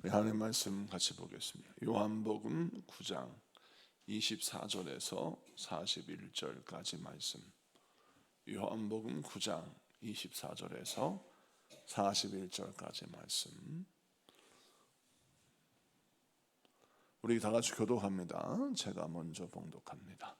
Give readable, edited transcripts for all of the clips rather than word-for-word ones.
우리 하나님 말씀 같이 보겠습니다. 요한복음 9장 24절에서 41절까지 말씀. 요한복음 9장 24절에서 41절까지 말씀. 우리 다 같이 교독합니다. 제가 먼저 봉독합니다.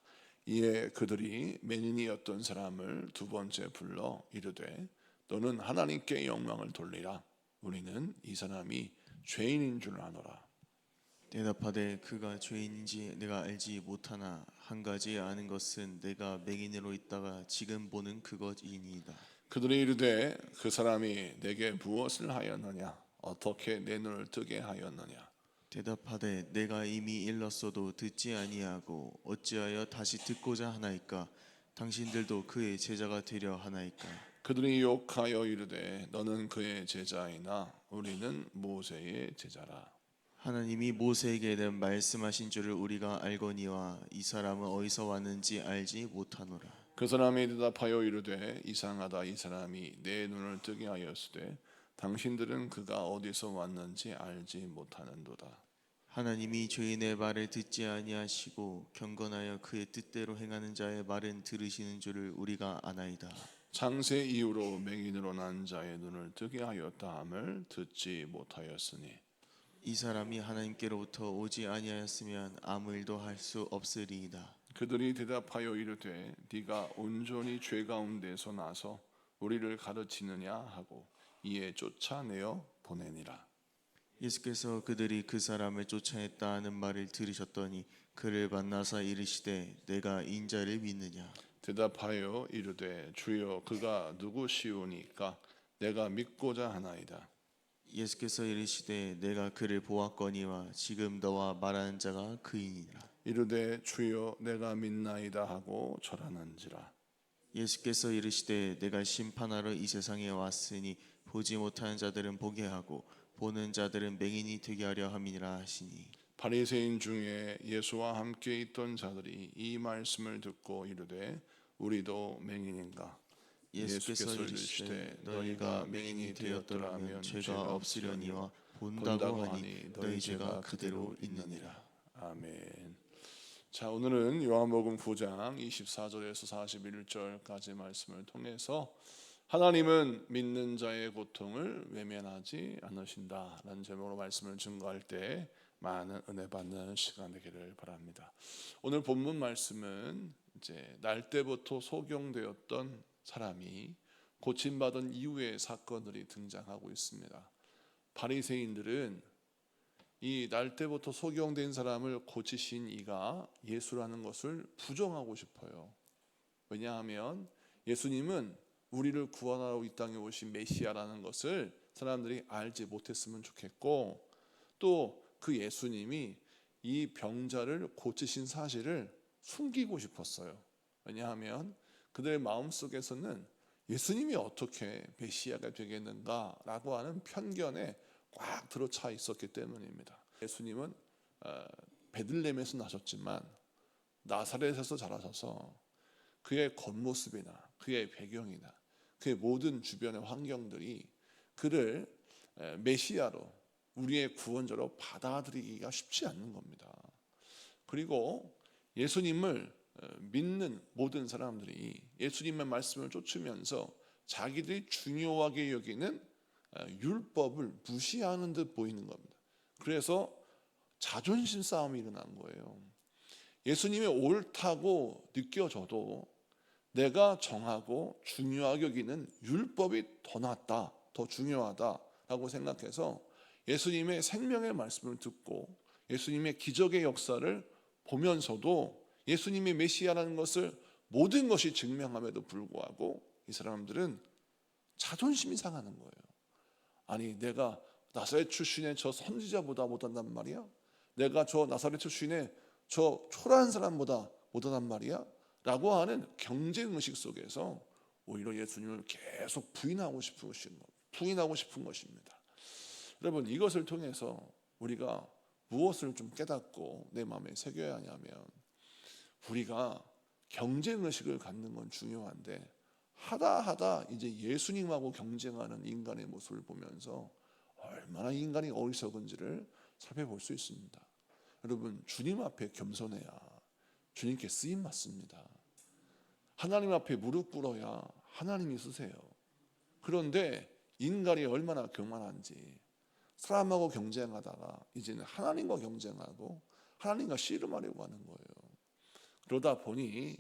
이에 그들이 맹인이었던 사람을 두 번째 불러 이르되 너는 하나님께 영광을 돌리라. 우리는 이 사람이 죄인인 줄 아노라. 대답하되 그가 죄인인지 내가 알지 못하나 한 가지 아는 것은 내가 맹인으로 있다가 지금 보는 그것이니이다. 그들이 이르되 그 사람이 내게 무엇을 하였느냐? 어떻게 내 눈을 뜨게 하였느냐? 대답하되 내가 이미 일렀어도 듣지 아니하고 어찌하여 다시 듣고자 하나이까? 당신들도 그의 제자가 되려 하나이까? 그들이 욕하여 이르되 너는 그의 제자이나 우리는 모세의 제자라. 하나님이 모세에게 말씀하신 줄을 우리가 알거니와 이 사람은 어디서 왔는지 알지 못하노라. 그 사람이 대답하여 이르되 이상하다. 이 사람이 내 눈을 뜨게 하였으되 당신들은 그가 어디서 왔는지 알지 못하는도다. 하나님이 죄인의 말을 듣지 아니하시고 경건하여 그의 뜻대로 행하는 자의 말은 들으시는 줄을 우리가 아나이다. 창세 이후로 맹인으로 난 자의 눈을 뜨게 하였다 함을 듣지 못하였으니 이 사람이 하나님께로부터 오지 아니하였으면 아무 일도 할 수 없으리이다. 그들이 대답하여 이르되 네가 온전히 죄 가운데서 나서 우리를 가르치느냐 하고 이에 쫓아내어 보내니라. 예수께서 그들이 그 사람을 쫓아냈다 하는 말을 들으셨더니 그를 만나사 이르시되 내가 인자를 믿느냐? 대답하여 이르되 주여 그가 누구시오니까 내가 믿고자 하나이다. 예수께서 이르시되 내가 그를 보았거니와 지금 너와 말하는 자가 그이니라. 이르되 주여 내가 믿나이다 하고 절하는지라. 예수께서 이르시되 내가 심판하러 이 세상에 왔으니 보지 못하는 자들은 보게 하고 보는 자들은 맹인이 되게 하려 함이니라 하시니 바리새인 중에 예수와 함께 있던 자들이 이 말씀을 듣고 이르되 우리도 맹인인가? 예수께서 이르시되 너희가 맹인이 되었더라면 죄가 없으려니와 본다고 하니 너희 죄가 그대로 있느니라. 아멘. 자, 오늘은 요한복음 9장 24절에서 41절까지 말씀을 통해서 하나님은 믿는 자의 고통을 외면하지 않으신다라는 제목으로 말씀을 증거할 때 많은 은혜 받는 시간 되기를 바랍니다. 오늘 본문 말씀은 이제 날 때부터 소경되었던 사람이 고침받은 이후의 사건들이 등장하고 있습니다. 바리새인들은 이 날 때부터 소경된 사람을 고치신 이가 예수라는 것을 부정하고 싶어요. 왜냐하면 예수님은 우리를 구원하러 이 땅에 오신 메시아라는 것을 사람들이 알지 못했으면 좋겠고, 또 그 예수님이 이 병자를 고치신 사실을 숨기고 싶었어요. 왜냐하면 그들의 마음속에서는 예수님이 어떻게 메시아가 되겠는가라고 하는 편견에 꽉 들어차 있었기 때문입니다. 예수님은 베들레헴에서 나셨지만 나사렛에서 자라셔서 그의 겉모습이나 그의 배경이나 그의 모든 주변의 환경들이 그를 메시아로, 우리의 구원자로 받아들이기가 쉽지 않는 겁니다. 그리고 예수님을 믿는 모든 사람들이 예수님의 말씀을 쫓으면서 자기들이 중요하게 여기는 율법을 무시하는 듯 보이는 겁니다. 그래서 자존심 싸움이 일어난 거예요. 예수님이 옳다고 느껴져도 내가 정하고 중요하게 여기는 율법이 더 낫다, 더 중요하다라고 생각해서 예수님의 생명의 말씀을 듣고 예수님의 기적의 역사를 보면서도 예수님이 메시아라는 것을 모든 것이 증명함에도 불구하고 이 사람들은 자존심이 상하는 거예요. 아니, 내가 나사렛 출신의 저 선지자보다 못한단 말이야? 내가 저 나사렛 출신의 저 초라한 사람보다 못하단 말이야? 라고 하는 경쟁의식 속에서 오히려 예수님을 계속 부인하고 싶은 것입니다. 여러분, 이것을 통해서 우리가 무엇을 좀 깨닫고 내 마음에 새겨야 하냐면, 우리가 경쟁의식을 갖는 건 중요한데 하다 이제 예수님하고 경쟁하는 인간의 모습을 보면서 얼마나 인간이 어리석은지를 살펴볼 수 있습니다. 여러분, 주님 앞에 겸손해야 주님께 쓰임 받습니다. 하나님 앞에 무릎 꿇어야 하나님이 쓰세요. 그런데 인간이 얼마나 교만한지, 사람하고 경쟁하다가 이제는 하나님과 경쟁하고 하나님과 씨름하려고 하는 거예요. 그러다 보니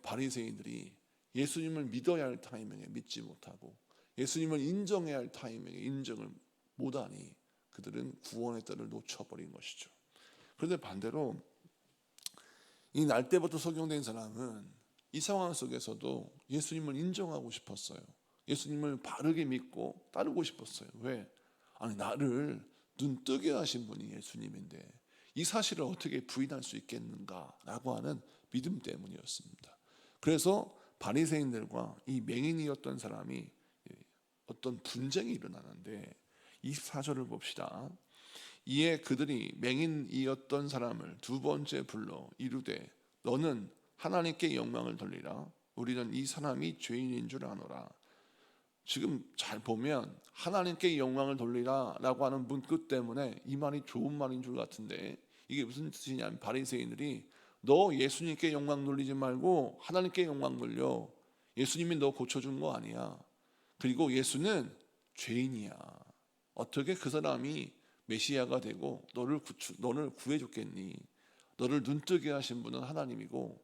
바리새인들이 예수님을 믿어야 할 타이밍에 믿지 못하고 예수님을 인정해야 할 타이밍에 인정을 못하니 그들은 구원의 때를 놓쳐버린 것이죠. 그런데 반대로 이 날 때부터 소경된 사람은 이 상황 속에서도 예수님을 인정하고 싶었어요. 예수님을 바르게 믿고 따르고 싶었어요. 왜? 아니, 나를 눈뜨게 하신 분이 예수님인데 이 사실을 어떻게 부인할 수 있겠는가라고 하는 믿음 때문이었습니다. 그래서 바리새인들과 이 맹인이었던 사람이 어떤 분쟁이 일어나는데 24절을 봅시다. 이에 그들이 맹인이었던 사람을 두 번째 불러 이르되 너는 하나님께 영광을 돌리라. 우리는 이 사람이 죄인인 줄 아노라. 지금 잘 보면 하나님께 영광을 돌리라 라고 하는 문구 때문에 이 말이 좋은 말인 줄 같은데 이게 무슨 뜻이냐면 바리새인들이 너 예수님께 영광 돌리지 말고 하나님께 영광 돌려. 예수님이 너 고쳐준 거 아니야. 그리고 예수는 죄인이야. 어떻게 그 사람이 메시아가 되고 너를 구해줬겠니? 너를 눈뜨게 하신 분은 하나님이고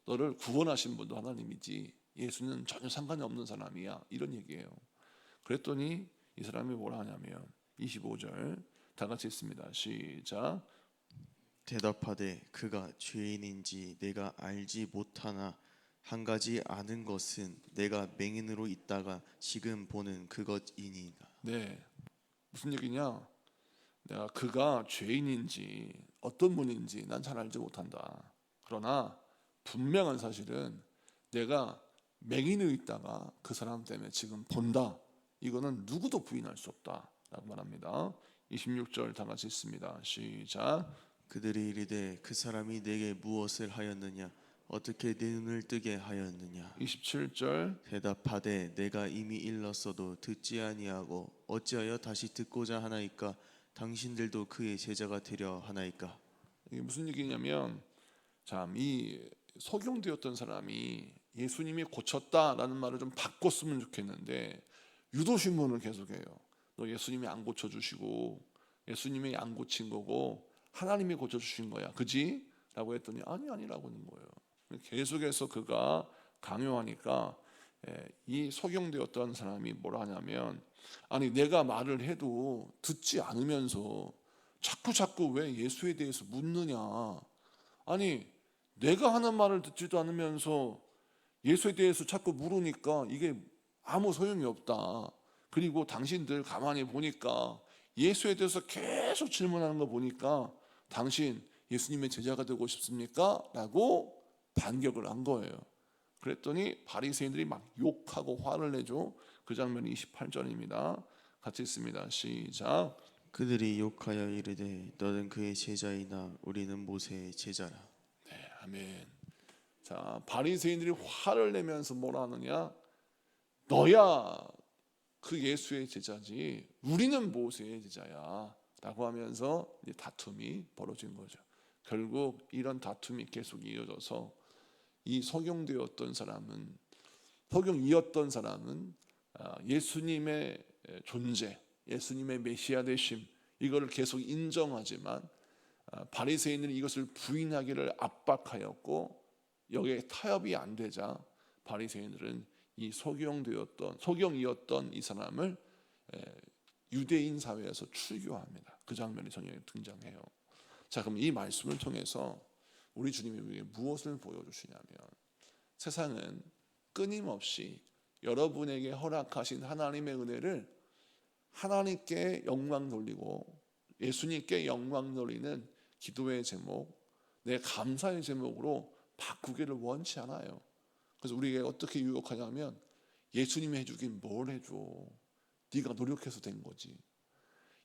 너를 구원하신 분도 하나님이지 예수는 전혀 상관이 없는 사람이야. 이런 얘기예요. 그랬더니 이 사람이 뭐라 하냐면 25절 다 같이 읽습니다. 시작. 대답하되 그가 죄인인지 내가 알지 못하나 한 가지 아는 것은 내가 맹인으로 있다가 지금 보는 그것이니이다. 네, 무슨 얘기냐? 내가 그가 죄인인지 어떤 분인지 난 잘 알지 못한다. 그러나 분명한 사실은 내가 맹인으로 있다가 그 사람 때문에 지금 본다. 이거는 누구도 부인할 수 없다라고 말합니다. 26절 다 같이 읽습니다. 시작. 그들이 이르되 그 사람이 내게 무엇을 하였느냐 어떻게 내 눈을 뜨게 하였느냐. 27절 대답하되 내가 이미 일렀어도 듣지 아니하고 어찌하여 다시 듣고자 하나이까. 당신들도 그의 제자가 되려 하나이까. 이게 무슨 얘기냐면 참 이 소경되었던 사람이 예수님이 고쳤다라는 말을 좀 바꿨으면 좋겠는데 유도신문을 계속해요. 너 예수님이 안 고쳐주시고 예수님이 안 고친 거고 하나님이 고쳐주신 거야, 그지? 라고 했더니 아니라고 하는 거예요. 계속해서 그가 강요하니까 이 소경되었던 사람이 뭐라 하냐면 아니 내가 말을 해도 듣지 않으면서 자꾸 왜 예수에 대해서 묻느냐. 아니 내가 하는 말을 듣지도 않으면서 예수에 대해서 자꾸 물으니까 이게 아무 소용이 없다. 그리고 당신들 가만히 보니까 예수에 대해서 계속 질문하는 거 보니까 당신 예수님의 제자가 되고 싶습니까? 라고 반격을 한 거예요. 그랬더니 바리새인들이 막 욕하고 화를 내죠. 그 장면이 28절입니다. 같이 읽습니다. 시작. 그들이 욕하여 이르되 너는 그의 제자이나 우리는 모세의 제자라. 네, 아멘. 자, 바리새인들이 화를 내면서 뭐라 하느냐? 너야 그 예수의 제자지 우리는 모세의 제자야 라고 하면서 이제 다툼이 벌어진 거죠. 결국 이런 다툼이 계속 이어져서 이 소경이었던 사람은 예수님의 존재, 예수님의 메시아 되심 이거를 계속 인정하지만 바리새인들이 이것을 부인하기를 압박하였고 여기에 타협이 안 되자 바리새인들은 이 소경이었던 이 사람을 유대인 사회에서 출교합니다. 그 장면이 성경에 등장해요. 자, 그럼 이 말씀을 통해서 우리 주님이 우리에게 무엇을 보여주시냐면 세상은 끊임없이 여러분에게 허락하신 하나님의 은혜를 하나님께 영광 돌리고 예수님께 영광 돌리는 기도의 제목, 내 감사의 제목으로 바꾸기를 원치 않아요. 그래서 우리에게 어떻게 유혹하냐면 예수님이 해주긴 뭘 해줘. 네가 노력해서 된 거지.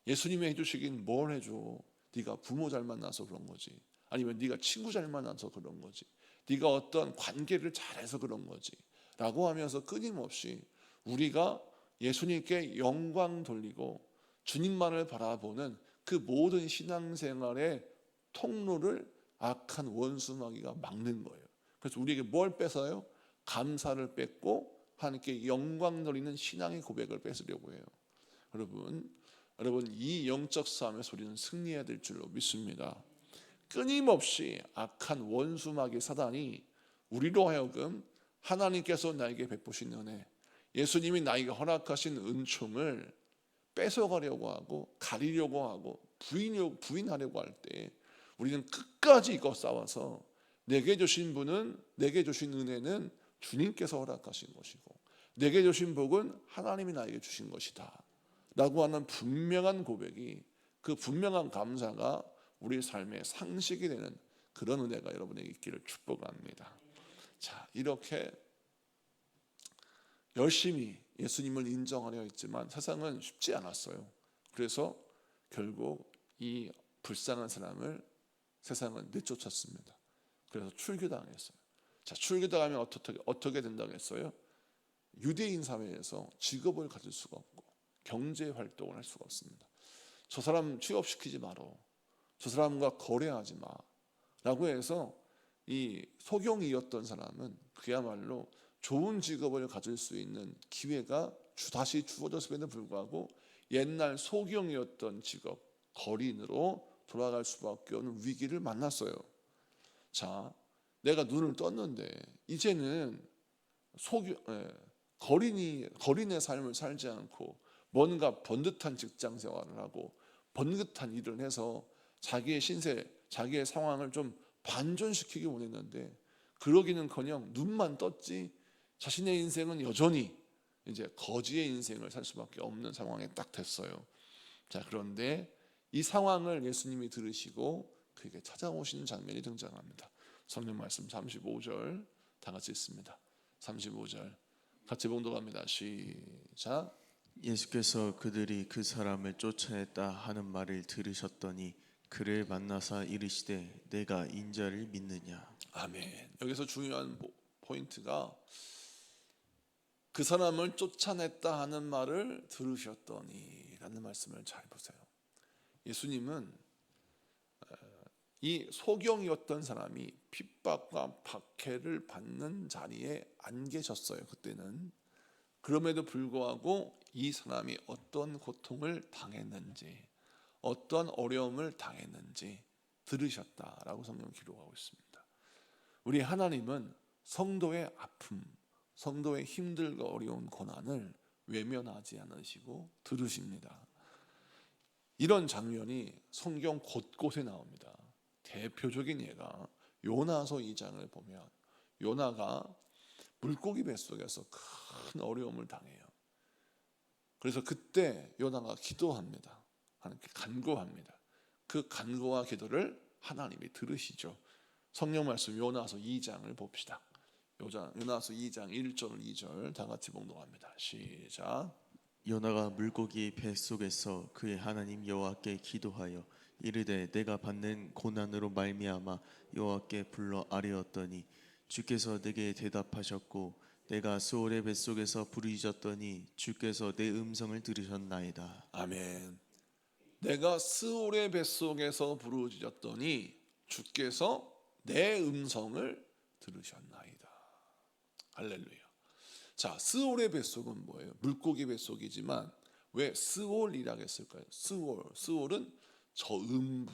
예수님이 해주시긴 뭘 해줘. 네가 부모 잘 만나서 그런 거지. 아니면 네가 친구 잘 만나서 그런 거지. 네가 어떤 관계를 잘해서 그런 거지. 라고 하면서 끊임없이 우리가 예수님께 영광 돌리고 주님만을 바라보는 그 모든 신앙생활의 통로를 악한 원수 마귀가 막는 거예요. 그래서 우리에게 뭘 뺏어요? 감사를 뺏고 하나님께 영광 돌리는 신앙의 고백을 뺏으려고 해요. 여러분 이 영적 싸움에서 우리는 승리해야 될 줄로 믿습니다. 끊임없이 악한 원수 마귀 사단이 우리로 하여금 하나님께서 나에게 베푸신 은혜, 예수님이 나에게 허락하신 은총을 뺏어가려고 하고 가리려고 하고 부인하려고 할 때 우리는 끝까지 이거 싸워서 내게 주신 은혜는 주님께서 허락하신 것이고 내게 주신 복은 하나님이 나에게 주신 것이다 라고 하는 분명한 고백이, 그 분명한 감사가 우리 삶의 상식이 되는 그런 은혜가 여러분에게 있기를 축복합니다. 자, 이렇게 열심히 예수님을 인정하려 했지만 세상은 쉽지 않았어요. 그래서 결국 이 불쌍한 사람을 세상은 내쫓았습니다. 그래서 출교당했어요. 자, 출교당하면 어떻게 된다고 했어요? 유대인 사회에서 직업을 가질 수가 없고 경제 활동을 할 수가 없습니다. 저 사람 취업시키지 마라, 저 사람과 거래하지 마 라고 해서 이 소경이었던 사람은 그야말로 좋은 직업을 가질 수 있는 기회가 다시 주어졌음에도 불구하고 옛날 소경이었던 직업, 거린으로 돌아갈 수밖에 없는 위기를 만났어요. 자, 내가 눈을 떴는데 이제는 거린의 삶을 살지 않고 뭔가 번듯한 직장 생활을 하고 번듯한 일을 해서 자기의 신세, 자기의 상황을 좀 반전시키기 원했는데 그러기는커녕 눈만 떴지 자신의 인생은 여전히 이제 거지의 인생을 살 수밖에 없는 상황에 딱 됐어요. 자, 그런데 이 상황을 예수님이 들으시고 그에게 찾아오시는 장면이 등장합니다. 성경 말씀 35절 다 같이 읽습니다. 35절 같이 봉독합니다. 시작. 예수께서 그들이 그 사람을 쫓아냈다 하는 말을 들으셨더니 그를 만나사 이르시되 내가 인자를 믿느냐. 아멘. 여기서 중요한 포인트가 그 사람을 쫓아냈다 하는 말을 들으셨더니 라는 말씀을 잘 보세요. 예수님은 이 소경이었던 사람이 핍박과 박해를 받는 자리에 안 계셨어요. 그때는. 그럼에도 불구하고 이 사람이 어떤 고통을 당했는지, 어떤 어려움을 당했는지 들으셨다라고 성경은 기록하고 있습니다. 우리 하나님은 성도의 아픔, 성도의 힘들고 어려운 고난을 외면하지 않으시고 들으십니다. 이런 장면이 성경 곳곳에 나옵니다. 대표적인 예가 요나서 2장을 보면 요나가 물고기 뱃속에서 큰 어려움을 당해요. 그래서 그때 요나가 기도합니다. 하나님께 간구합니다. 그 간구와 기도를 하나님이 들으시죠. 성경 말씀 요나서 2장을 봅시다. 요나서 2장 1절 2절 다 같이 봉독합니다. 시작. 요나가 물고기 뱃속에서 그의 하나님 여호와께 기도하여 이르되 내가 받는 고난으로 말미암아 여호와께 불러 아뢰었더니 주께서 내게 대답하셨고 내가 스올의 뱃속에서 부르짖었더니 주께서 내 음성을 들으셨나이다. 아멘. 내가 스올의 뱃속에서 부르짖었더니 주께서 내 음성을 들으셨나이다. 할렐루야. 자, 스올의 뱃속은 뭐예요? 물고기 뱃속이지만 왜 스올이라고 했을까요? 스올은 저 음부,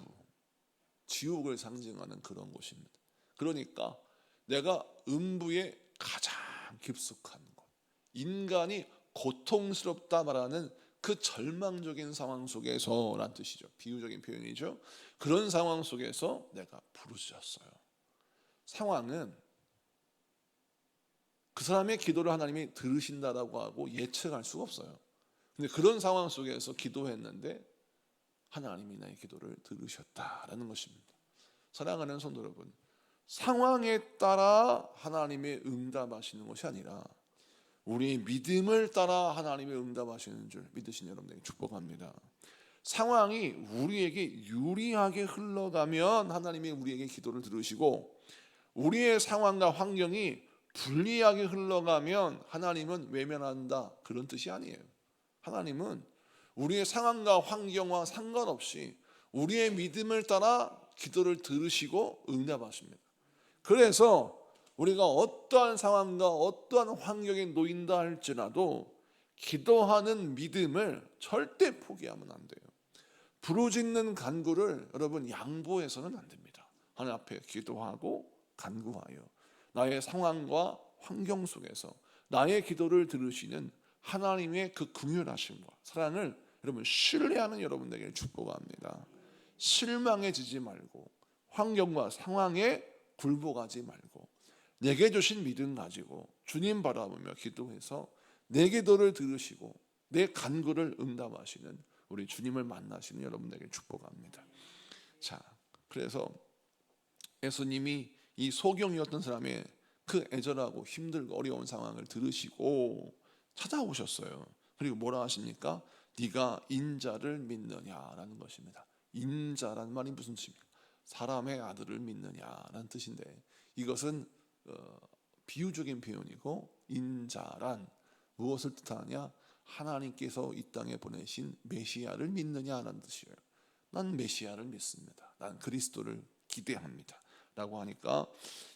지옥을 상징하는 그런 곳입니다. 그러니까 내가 음부의 가장 깊숙한 곳, 인간이 고통스럽다 말하는 그 절망적인 상황 속에서란 뜻이죠. 비유적인 표현이죠. 그런 상황 속에서 내가 부르짖었어요. 상황은 그 사람의 기도를 하나님이 들으신다라고 하고 예측할 수가 없어요. 근데 그런 상황 속에서 기도했는데 하나님이 나의 기도를 들으셨다라는 것입니다. 사랑하는 성도 여러분, 상황에 따라 하나님의 응답하시는 것이 아니라 우리의 믿음을 따라 하나님의 응답하시는 줄 믿으신 여러분에게 축복합니다. 상황이 우리에게 유리하게 흘러가면 하나님이 우리에게 기도를 들으시고 우리의 상황과 환경이 불리하게 흘러가면 하나님은 외면한다, 그런 뜻이 아니에요. 하나님은 우리의 상황과 환경과 상관없이 우리의 믿음을 따라 기도를 들으시고 응답하십니다. 그래서 우리가 어떠한 상황과 어떠한 환경에 놓인다 할지라도 기도하는 믿음을 절대 포기하면 안 돼요. 부르짖는 간구를 여러분 양보해서는 안 됩니다. 하나님 앞에 기도하고 간구하여 나의 상황과 환경 속에서 나의 기도를 들으시는 하나님의 그 긍휼하심과 사랑을 여러분 신뢰하는 여러분 되기를 축복합니다. 실망해지지 말고 환경과 상황에 굴복하지 말고 내게 주신 믿음 가지고 주님 바라보며 기도해서 내 기도를 들으시고 내 간구를 응답하시는 우리 주님을 만나시는 여러분에게 축복합니다. 자, 그래서 예수님이 이 소경이었던 사람의 그 애절하고 힘들고 어려운 상황을 들으시고 찾아오셨어요. 그리고 뭐라 하십니까? 네가 인자를 믿느냐라는 것입니다. 인자란 말이 무슨 뜻입니까? 사람의 아들을 믿느냐라는 뜻인데 이것은 비유적인 표현이고 인자란 무엇을 뜻하냐? 하나님께서 이 땅에 보내신 메시아를 믿느냐라는 뜻이에요. 난 메시아를 믿습니다. 난 그리스도를 기대합니다. 라고 하니까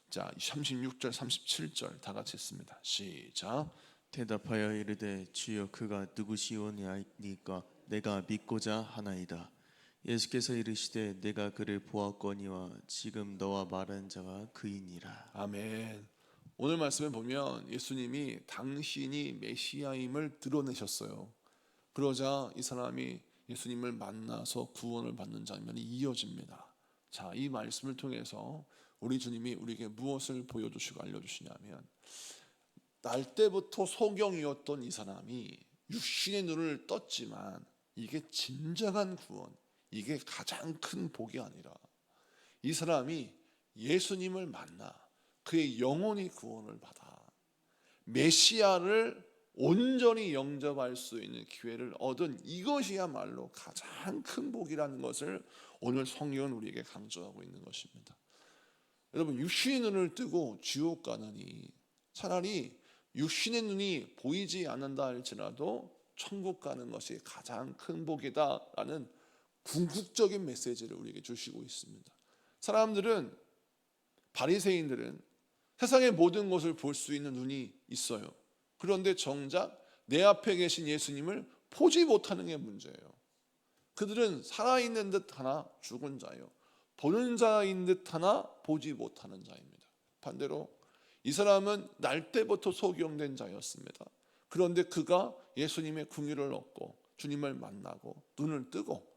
자 36절 37절 다 같이 읽습니다. 시작. 대답하여 이르되 주여 그가 누구시오니까 내가 믿고자 하나이다. 예수께서 이르시되 내가 그를 보았거니와 지금 너와 말하는 자가 그이니라. 아멘. 오늘 말씀에 보면 예수님이 당신이 메시아임을 드러내셨어요. 그러자 이 사람이 예수님을 만나서 구원을 받는 장면이 이어집니다. 자, 이 말씀을 통해서 우리 주님이 우리에게 무엇을 보여주시고 알려주시냐면 날 때부터 소경이었던 이 사람이 육신의 눈을 떴지만 이게 진정한 구원, 이게 가장 큰 복이 아니라 이 사람이 예수님을 만나 그의 영혼이 구원을 받아 메시아를 온전히 영접할 수 있는 기회를 얻은 이것이야말로 가장 큰 복이라는 것을 오늘 성경은 우리에게 강조하고 있는 것입니다. 여러분 육신의 눈을 뜨고 지옥 가느니 차라리 육신의 눈이 보이지 않는다 할지라도 천국 가는 것이 가장 큰 복이다라는 궁극적인 메시지를 우리에게 주시고 있습니다. 사람들은 바리새인들은 세상의 모든 것을 볼 수 있는 눈이 있어요. 그런데 정작 내 앞에 계신 예수님을 보지 못하는 게 문제예요. 그들은 살아있는 듯 하나 죽은 자요 보는 자인 듯 하나 보지 못하는 자입니다. 반대로 이 사람은 날 때부터 소경된 자였습니다. 그런데 그가 예수님의 긍휼을 얻고 주님을 만나고 눈을 뜨고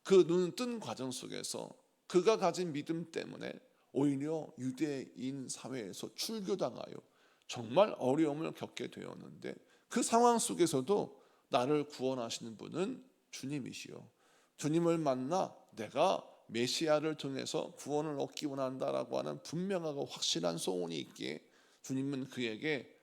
그 눈을 뜬 과정 속에서 그가 가진 믿음 때문에 오히려 유대인 사회에서 출교당하여 정말 어려움을 겪게 되었는데 그 상황 속에서도 나를 구원하시는 분은 주님이시요 주님을 만나 내가 메시아를 통해서 구원을 얻기 원한다라고 하는 분명하고 확실한 소원이 있기에 주님은 그에게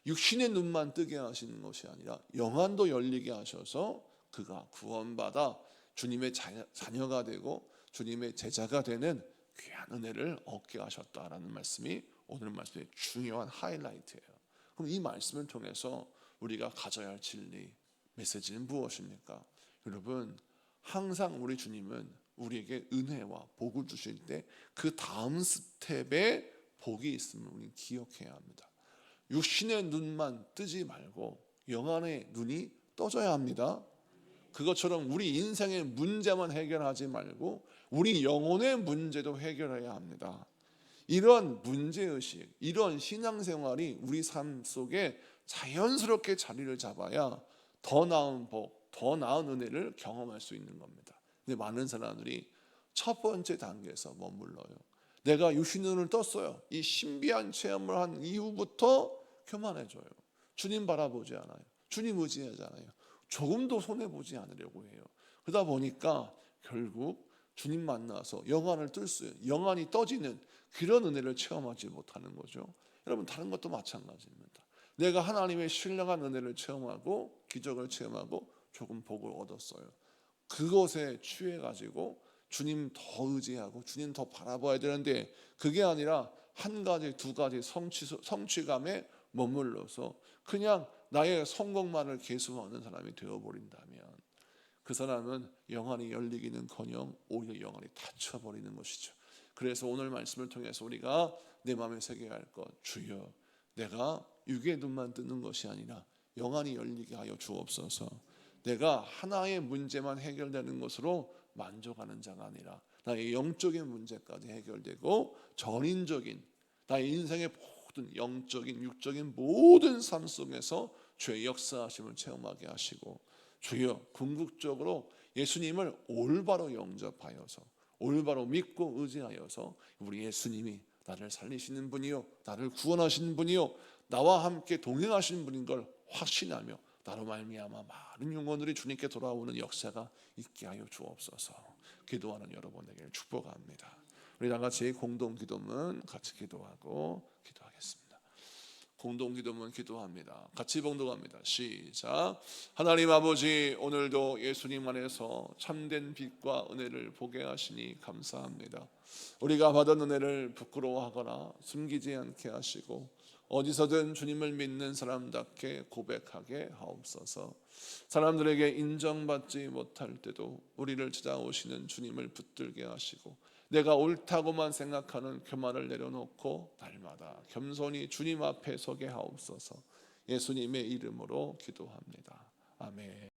육신의 눈만 뜨게 하시는 것이 아니라 영안도 열리게 하셔서 그가 구원받아 주님의 자녀가 되고 주님의 제자가 되는 귀한 은혜를 얻게 하셨다라는 말씀이 오늘 말씀의 중요한 하이라이트예요. 그럼 이 말씀을 통해서 우리가 가져야 할 진리, 메시지는 무엇입니까? 여러분, 항상 우리 주님은 우리에게 은혜와 복을 주실 때 그 다음 스텝에 복이 있음을 우리는 기억해야 합니다. 육신의 눈만 뜨지 말고 영안의 눈이 떠져야 합니다. 그것처럼 우리 인생의 문제만 해결하지 말고 우리 영혼의 문제도 해결해야 합니다. 이런 문제의식, 이런 신앙생활이 우리 삶 속에 자연스럽게 자리를 잡아야 더 나은 복, 더 나은 은혜를 경험할 수 있는 겁니다. 근데 많은 사람들이 첫 번째 단계에서 머물러요. 내가 육신의 눈을 떴어요. 이 신비한 체험을 한 이후부터 교만해져요. 주님 바라보지 않아요. 주님 의지하지 않아요. 조금도 손해보지 않으려고 해요. 그러다 보니까 결국 주님 만나서 영안을 뜰 수 있는, 영안이 떠지는 그런 은혜를 체험하지 못하는 거죠. 여러분 다른 것도 마찬가지입니다. 내가 하나님의 신령한 은혜를 체험하고 기적을 체험하고 조금 복을 얻었어요. 그것에 취해가지고 주님 더 의지하고 주님 더 바라봐야 되는데 그게 아니라 한 가지 두 가지 성취감에 머물러서 그냥 나의 성공만을 계속하는 사람이 되어버린다면 그 사람은 영안이 열리기는커녕 오히려 영안이 닫혀버리는 것이죠. 그래서 오늘 말씀을 통해서 우리가 내 마음에 새겨야 할 것, 주여 내가 육의 눈만 뜨는 것이 아니라 영안이 열리게 하여 주옵소서. 내가 하나의 문제만 해결되는 것으로 만족하는 자가 아니라 나의 영적인 문제까지 해결되고 전인적인 나의 인생의 모든 영적인 육적인 모든 삶 속에서 주의 역사하심을 체험하게 하시고, 주여 궁극적으로 예수님을 올바로 영접하여서 올바로 믿고 의지하여서 우리 예수님이 나를 살리시는 분이요 나를 구원하시는 분이요 나와 함께 동행하시는 분인 걸 확신하며 나로 말미암아 많은 영혼들이 주님께 돌아오는 역사가 있게 하여 주옵소서. 기도하는 여러분에게 축복합니다. 우리 다 같이 공동 기도문 같이 기도하고 기도하겠습니다. 공동 기도문 기도합니다. 같이 봉독합니다. 시작. 하나님 아버지, 오늘도 예수님 안에서 참된 빛과 은혜를 보게 하시니 감사합니다. 우리가 받은 은혜를 부끄러워하거나 숨기지 않게 하시고 어디서든 주님을 믿는 사람답게 고백하게 하옵소서. 사람들에게 인정받지 못할 때도 우리를 찾아오시는 주님을 붙들게 하시고 내가 옳다고만 생각하는 교만을 내려놓고 날마다 겸손히 주님 앞에 서게 하옵소서. 예수님의 이름으로 기도합니다. 아멘.